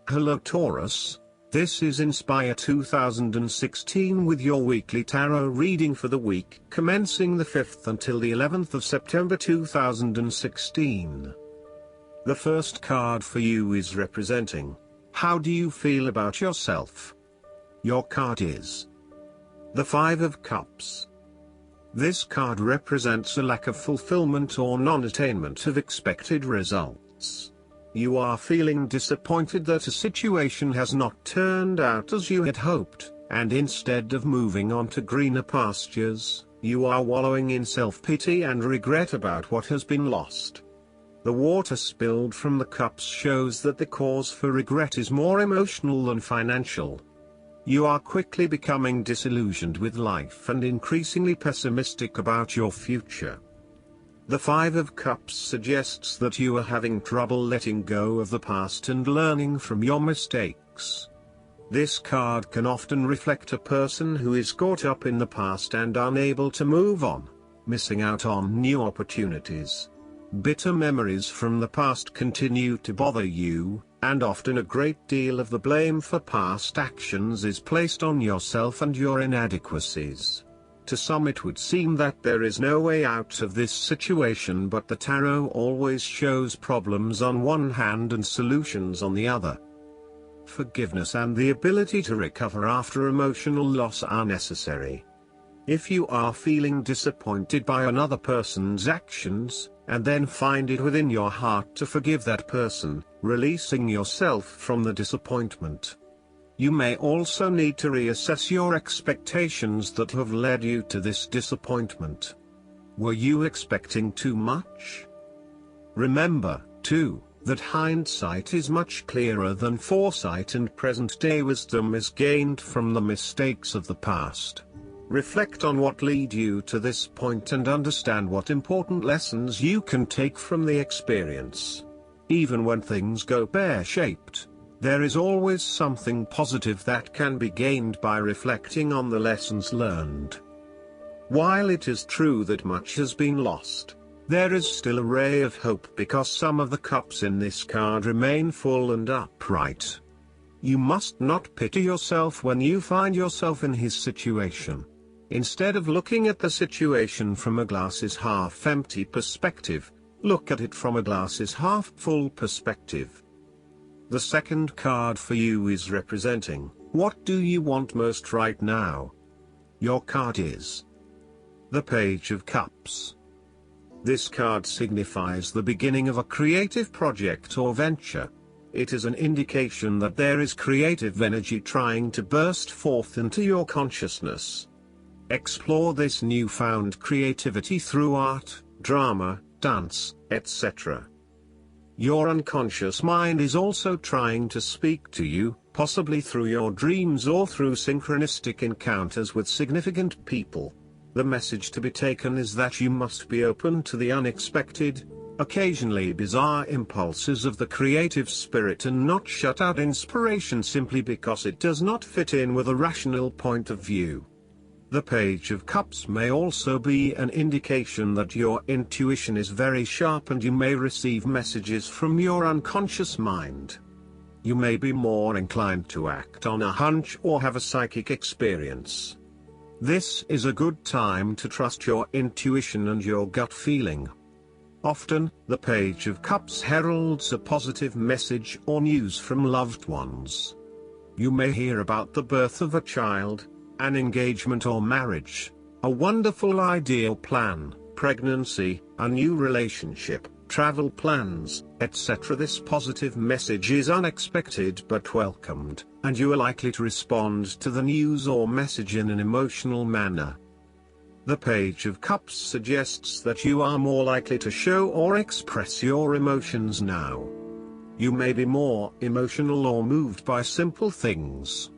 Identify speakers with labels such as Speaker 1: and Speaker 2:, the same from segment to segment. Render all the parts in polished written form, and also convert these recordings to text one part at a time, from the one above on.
Speaker 1: Hello Taurus, this is Inspire 2016 with your weekly tarot reading for the week commencing the 5th until the 11th of September 2016. The first card for you is representing, how do you feel about yourself? Your card is the Five of Cups. This card represents a lack of fulfillment or non-attainment of expected results. You are feeling disappointed that a situation has not turned out as you had hoped, and instead of moving on to greener pastures, you are wallowing in self-pity and regret about what has been lost. The water spilled from the cups shows that the cause for regret is more emotional than financial. You are quickly becoming disillusioned with life and increasingly pessimistic about your future. The Five of Cups suggests that you are having trouble letting go of the past and learning from your mistakes. This card can often reflect a person who is caught up in the past and unable to move on, missing out on new opportunities. Bitter memories from the past continue to bother you, and often a great deal of the blame for past actions is placed on yourself and your inadequacies. To some it would seem that there is no way out of this situation, but the tarot always shows problems on one hand and solutions on the other. Forgiveness and the ability to recover after emotional loss are necessary. If you are feeling disappointed by another person's actions, and then find it within your heart to forgive that person, releasing yourself from the disappointment. You may also need to reassess your expectations that have led you to this disappointment. Were you expecting too much? Remember, too, that hindsight is much clearer than foresight, and present-day wisdom is gained from the mistakes of the past. Reflect on what led you to this point and understand what important lessons you can take from the experience. Even when things go pear-shaped, there is always something positive that can be gained by reflecting on the lessons learned. While it is true that much has been lost, there is still a ray of hope because some of the cups in this card remain full and upright. You must not pity yourself when you find yourself in his situation. Instead of looking at the situation from a glass-is-half-empty perspective, look at it from a glass-is-half-full perspective. The second card for you is representing, what do you want most right now? Your card is the Page of Cups. This card signifies the beginning of a creative project or venture. It is an indication that there is creative energy trying to burst forth into your consciousness. Explore this newfound creativity through art, drama, dance, etc. Your unconscious mind is also trying to speak to you, possibly through your dreams or through synchronistic encounters with significant people. The message to be taken is that you must be open to the unexpected, occasionally bizarre impulses of the creative spirit and not shut out inspiration simply because it does not fit in with a rational point of view. The Page of Cups may also be an indication that your intuition is very sharp and you may receive messages from your unconscious mind. You may be more inclined to act on a hunch or have a psychic experience. This is a good time to trust your intuition and your gut feeling. Often, the Page of Cups heralds a positive message or news from loved ones. You may hear about the birth of a child, an engagement or marriage, a wonderful ideal plan, pregnancy, a new relationship, travel plans, etc. This positive message is unexpected but welcomed, and you are likely to respond to the news or message in an emotional manner. The Page of Cups suggests that you are more likely to show or express your emotions now. You may be more emotional or moved by simple things.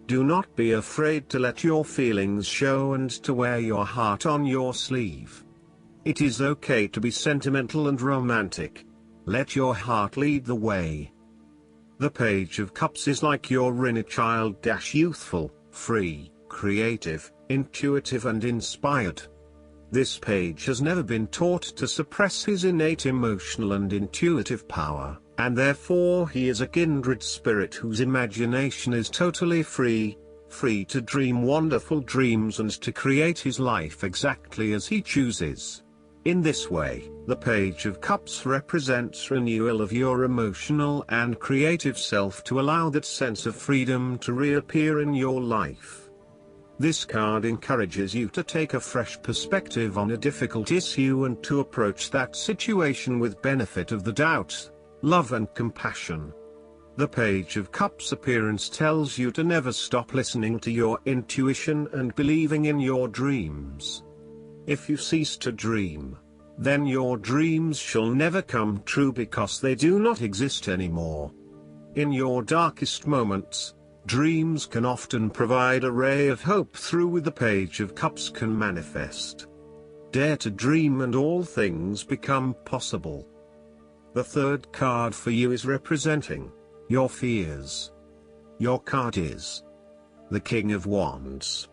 Speaker 1: Do not be afraid to let your feelings show and to wear your heart on your sleeve. It is okay to be sentimental and romantic. Let your heart lead the way. The Page of Cups is like your inner child, youthful, free, creative, intuitive and inspired. This page has never been taught to suppress his innate emotional and intuitive power, and therefore he is a kindred spirit whose imagination is totally free to dream wonderful dreams and to create his life exactly as he chooses. In this way, the Page of Cups represents renewal of your emotional and creative self to allow that sense of freedom to reappear in your life. This card encourages you to take a fresh perspective on a difficult issue and to approach that situation with benefit of the doubt, love and compassion. The Page of Cups appearance tells you to never stop listening to your intuition and believing in your dreams. If you cease to dream, then your dreams shall never come true because they do not exist anymore. In your darkest moments, dreams can often provide a ray of hope through which the Page of Cups can manifest. Dare to dream and all things become possible. The third card for you is representing your fears. Your card is the King of Wands.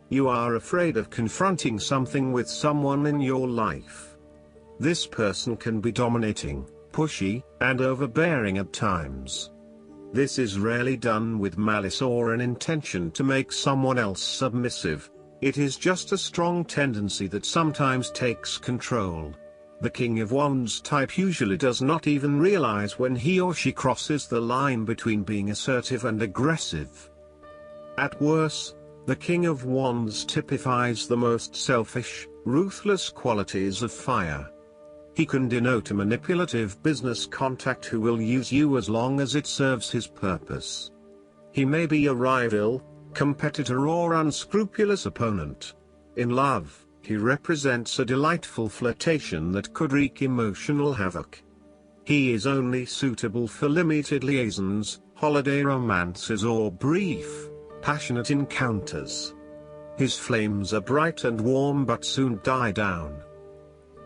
Speaker 1: You are afraid of confronting something with someone in your life. This person can be dominating, pushy, and overbearing at times. This is rarely done with malice or an intention to make someone else submissive. It is just a strong tendency that sometimes takes control. The King of Wands type usually does not even realize when he or she crosses the line between being assertive and aggressive. At worst, the King of Wands typifies the most selfish, ruthless qualities of fire. He can denote a manipulative business contact who will use you as long as it serves his purpose. He may be a rival, competitor or unscrupulous opponent. In love, he represents a delightful flirtation that could wreak emotional havoc. He is only suitable for limited liaisons, holiday romances or brief, passionate encounters. His flames are bright and warm but soon die down.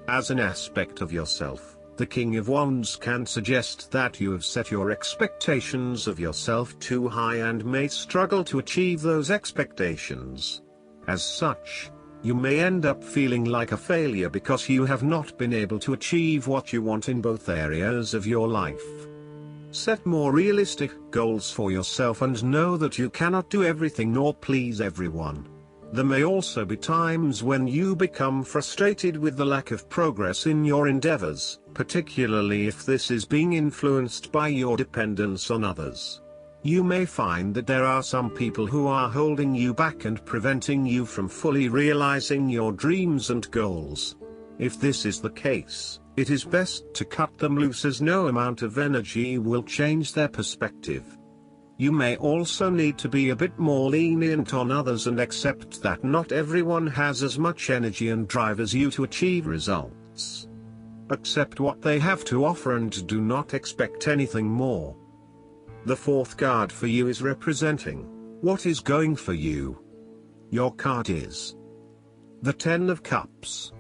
Speaker 1: As an aspect of yourself, the King of Wands can suggest that you have set your expectations of yourself too high and may struggle to achieve those expectations. As such, you may end up feeling like a failure because you have not been able to achieve what you want in both areas of your life. Set more realistic goals for yourself and know that you cannot do everything nor please everyone. There may also be times when you become frustrated with the lack of progress in your endeavors, particularly if this is being influenced by your dependence on others. You may find that there are some people who are holding you back and preventing you from fully realizing your dreams and goals. If this is the case, it is best to cut them loose as no amount of energy will change their perspective. You may also need to be a bit more lenient on others and accept that not everyone has as much energy and drive as you to achieve results. Accept what they have to offer and do not expect anything more. The fourth card for you is representing what is going for you. Your card is the Ten of Cups.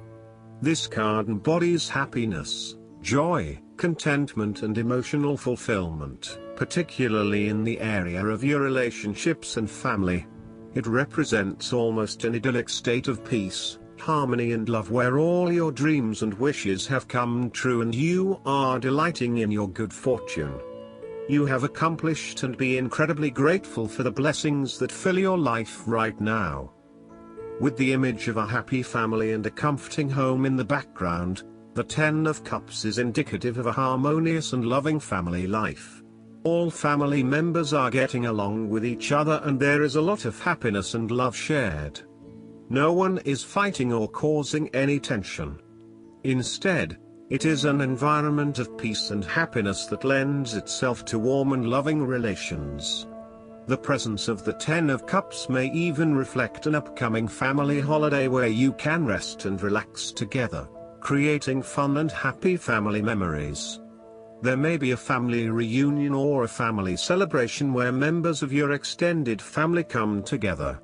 Speaker 1: This card embodies happiness, joy, contentment and emotional fulfillment, particularly in the area of your relationships and family. It represents almost an idyllic state of peace, harmony and love where all your dreams and wishes have come true and you are delighting in your good fortune. You have accomplished and be incredibly grateful for the blessings that fill your life right now. With the image of a happy family and a comforting home in the background, the Ten of Cups is indicative of a harmonious and loving family life. All family members are getting along with each other and there is a lot of happiness and love shared. No one is fighting or causing any tension. Instead, it is an environment of peace and happiness that lends itself to warm and loving relations. The presence of the Ten of Cups may even reflect an upcoming family holiday where you can rest and relax together, creating fun and happy family memories. There may be a family reunion or a family celebration where members of your extended family come together.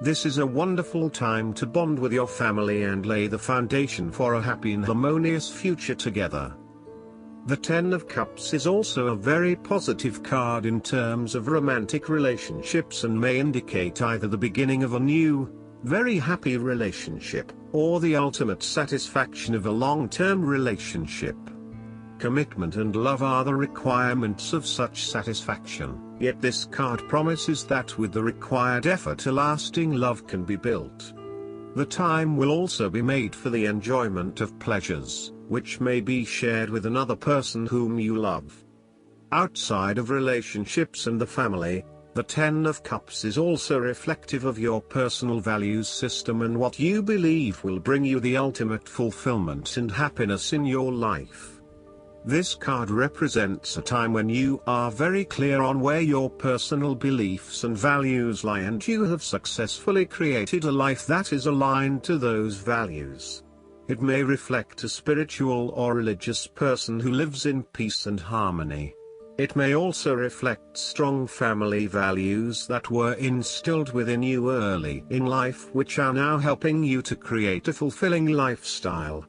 Speaker 1: This is a wonderful time to bond with your family and lay the foundation for a happy and harmonious future together. The Ten of Cups is also a very positive card in terms of romantic relationships and may indicate either the beginning of a new, very happy relationship, or the ultimate satisfaction of a long-term relationship. Commitment and love are the requirements of such satisfaction, yet this card promises that with the required effort a lasting love can be built. The time will also be made for the enjoyment of pleasures, which may be shared with another person whom you love. Outside of relationships and the family, the Ten of Cups is also reflective of your personal values system and what you believe will bring you the ultimate fulfillment and happiness in your life. This card represents a time when you are very clear on where your personal beliefs and values lie and you have successfully created a life that is aligned to those values. It may reflect a spiritual or religious person who lives in peace and harmony. It may also reflect strong family values that were instilled within you early in life which are now helping you to create a fulfilling lifestyle.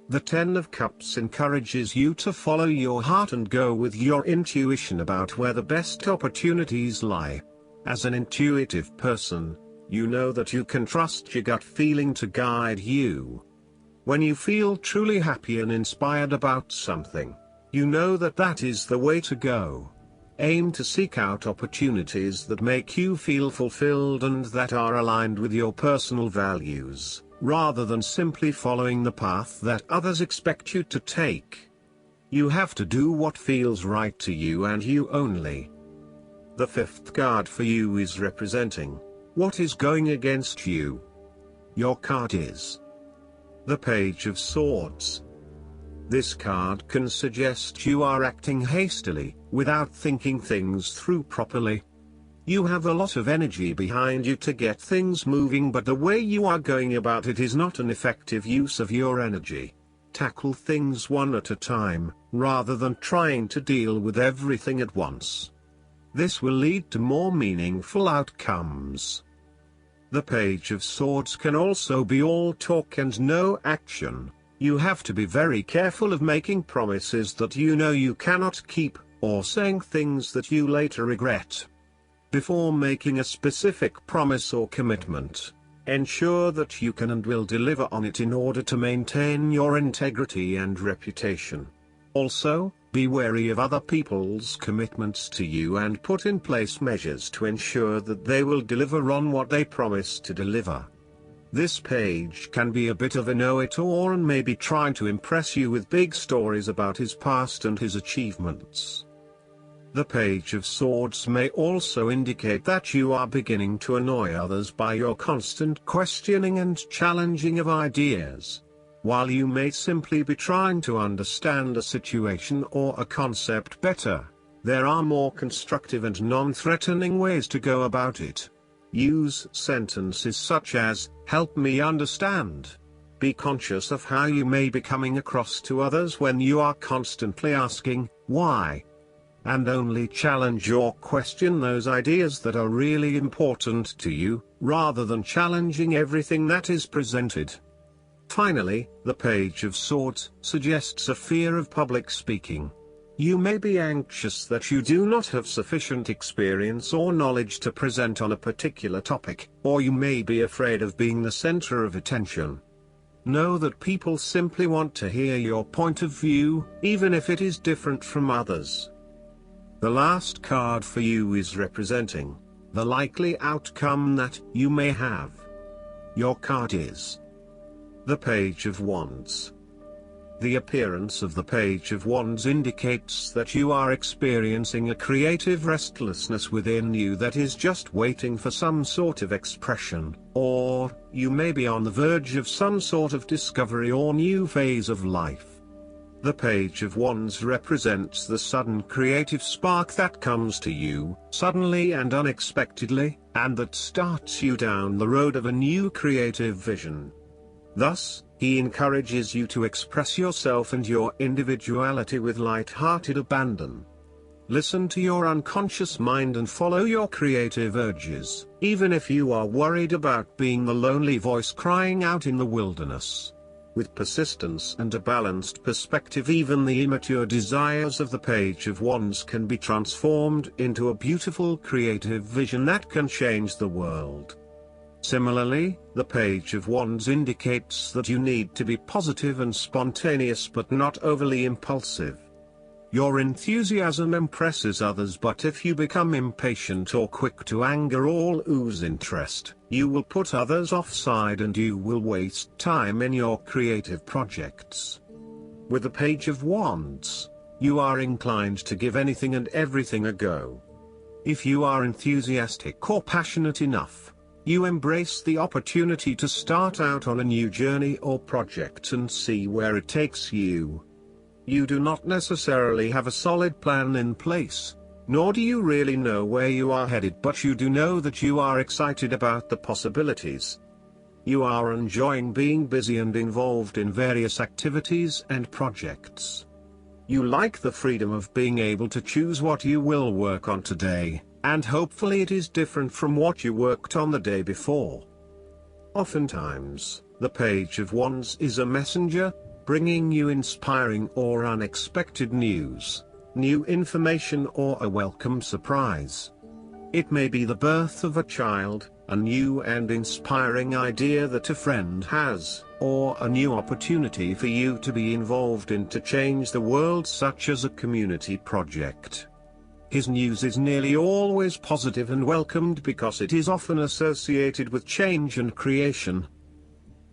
Speaker 1: The Ten of Cups encourages you to follow your heart and go with your intuition about where the best opportunities lie. As an intuitive person, you know that you can trust your gut feeling to guide you. When you feel truly happy and inspired about something, you know that that is the way to go. Aim to seek out opportunities that make you feel fulfilled and that are aligned with your personal values, rather than simply following the path that others expect you to take. You have to do what feels right to you and you only. The fifth card for you is representing what is going against you. Your card is the Page of Swords. This card can suggest you are acting hastily, without thinking things through properly. You have a lot of energy behind you to get things moving, but the way you are going about it is not an effective use of your energy. Tackle things one at a time, rather than trying to deal with everything at once. This will lead to more meaningful outcomes. The Page of Swords can also be all talk and no action. You have to be very careful of making promises that you know you cannot keep, or saying things that you later regret. Before making a specific promise or commitment, ensure that you can and will deliver on it in order to maintain your integrity and reputation. Also, be wary of other people's commitments to you and put in place measures to ensure that they will deliver on what they promise to deliver. This page can be a bit of a know-it-all and may be trying to impress you with big stories about his past and his achievements. The Page of Swords may also indicate that you are beginning to annoy others by your constant questioning and challenging of ideas. While you may simply be trying to understand a situation or a concept better, there are more constructive and non-threatening ways to go about it. Use sentences such as, "Help me understand." Be conscious of how you may be coming across to others when you are constantly asking, "Why?" And only challenge or question those ideas that are really important to you, rather than challenging everything that is presented. Finally, the Page of Swords suggests a fear of public speaking. You may be anxious that you do not have sufficient experience or knowledge to present on a particular topic, or you may be afraid of being the center of attention. Know that people simply want to hear your point of view, even if it is different from others. The last card for you is representing the likely outcome that you may have. Your card is the Page of Wands. The appearance of the Page of Wands indicates that you are experiencing a creative restlessness within you that is just waiting for some sort of expression, or you may be on the verge of some sort of discovery or new phase of life. The Page of Wands represents the sudden creative spark that comes to you, suddenly and unexpectedly, and that starts you down the road of a new creative vision. Thus, he encourages you to express yourself and your individuality with light-hearted abandon. Listen to your unconscious mind and follow your creative urges, even if you are worried about being the lonely voice crying out in the wilderness. With persistence and a balanced perspective, even the immature desires of the Page of Wands can be transformed into a beautiful creative vision that can change the world. Similarly, the Page of Wands indicates that you need to be positive and spontaneous but not overly impulsive. Your enthusiasm impresses others, but if you become impatient or quick to anger or lose interest, you will put others offside and you will waste time in your creative projects. With the Page of Wands, you are inclined to give anything and everything a go. If you are enthusiastic or passionate enough, you embrace the opportunity to start out on a new journey or project and see where it takes you. You do not necessarily have a solid plan in place, nor do you really know where you are headed, but you do know that you are excited about the possibilities. You are enjoying being busy and involved in various activities and projects. You like the freedom of being able to choose what you will work on today, and hopefully it is different from what you worked on the day before. Oftentimes, the Page of Wands is a messenger, bringing you inspiring or unexpected news, new information, or a welcome surprise. It may be the birth of a child, a new and inspiring idea that a friend has, or a new opportunity for you to be involved in to change the world, such as a community project. His news is nearly always positive and welcomed because it is often associated with change and creation.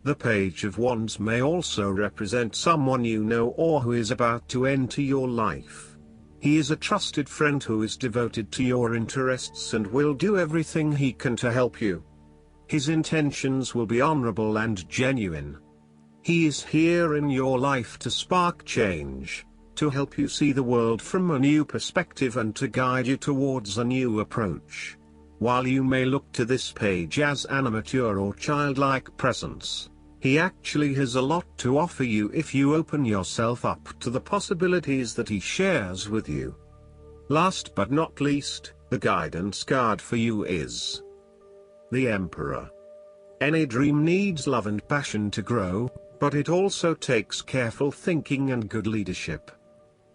Speaker 1: The Page of Wands may also represent someone you know or who is about to enter your life. He is a trusted friend who is devoted to your interests and will do everything he can to help you. His intentions will be honorable and genuine. He is here in your life to spark change, to help you see the world from a new perspective and to guide you towards a new approach. While you may look to this page as an immature or childlike presence, he actually has a lot to offer you if you open yourself up to the possibilities that he shares with you. Last but not least, the guidance card for you is the Emperor. Any dream needs love and passion to grow, but it also takes careful thinking and good leadership.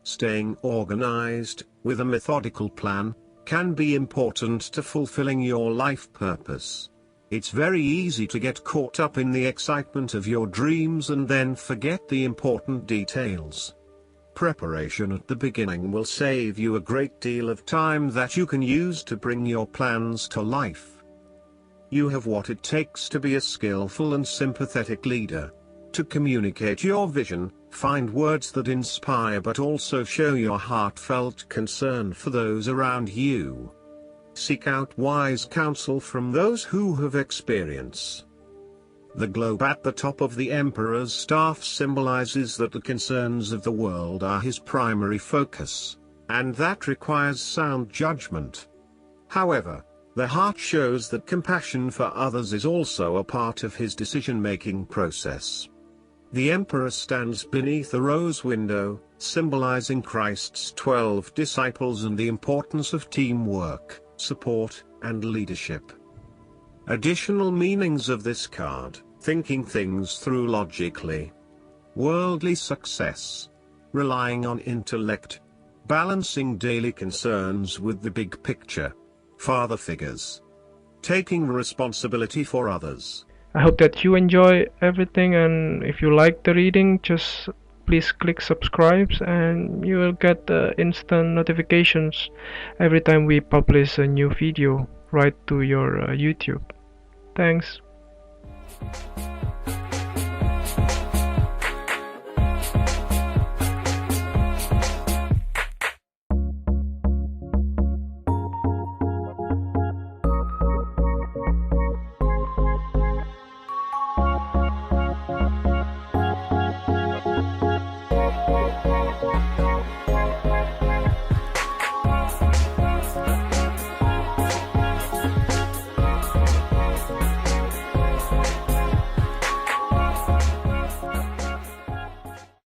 Speaker 1: Staying organized, with a methodical plan, can be important to fulfilling your life purpose. It's very easy to get caught up in the excitement of your dreams and then forget the important details. Preparation at the beginning will save you a great deal of time that you can use to bring your plans to life. You have what it takes to be a skillful and sympathetic leader. To communicate your vision, find words that inspire but also show your heartfelt concern for those around you. Seek out wise counsel from those who have experience. The globe at the top of the Emperor's staff symbolizes that the concerns of the world are his primary focus, and that requires sound judgment. However, the heart shows that compassion for others is also a part of his decision-making process. The Emperor stands beneath a rose window, symbolizing Christ's 12 disciples and the importance of teamwork, support, and leadership. Additional meanings of this card: thinking things through logically, worldly success, relying on intellect, balancing daily concerns with the big picture, father figures, taking responsibility for others.
Speaker 2: I hope that you enjoy everything, and if you like the reading, just please click subscribe and you will get instant notifications every time we publish a new video right to your YouTube. Thanks.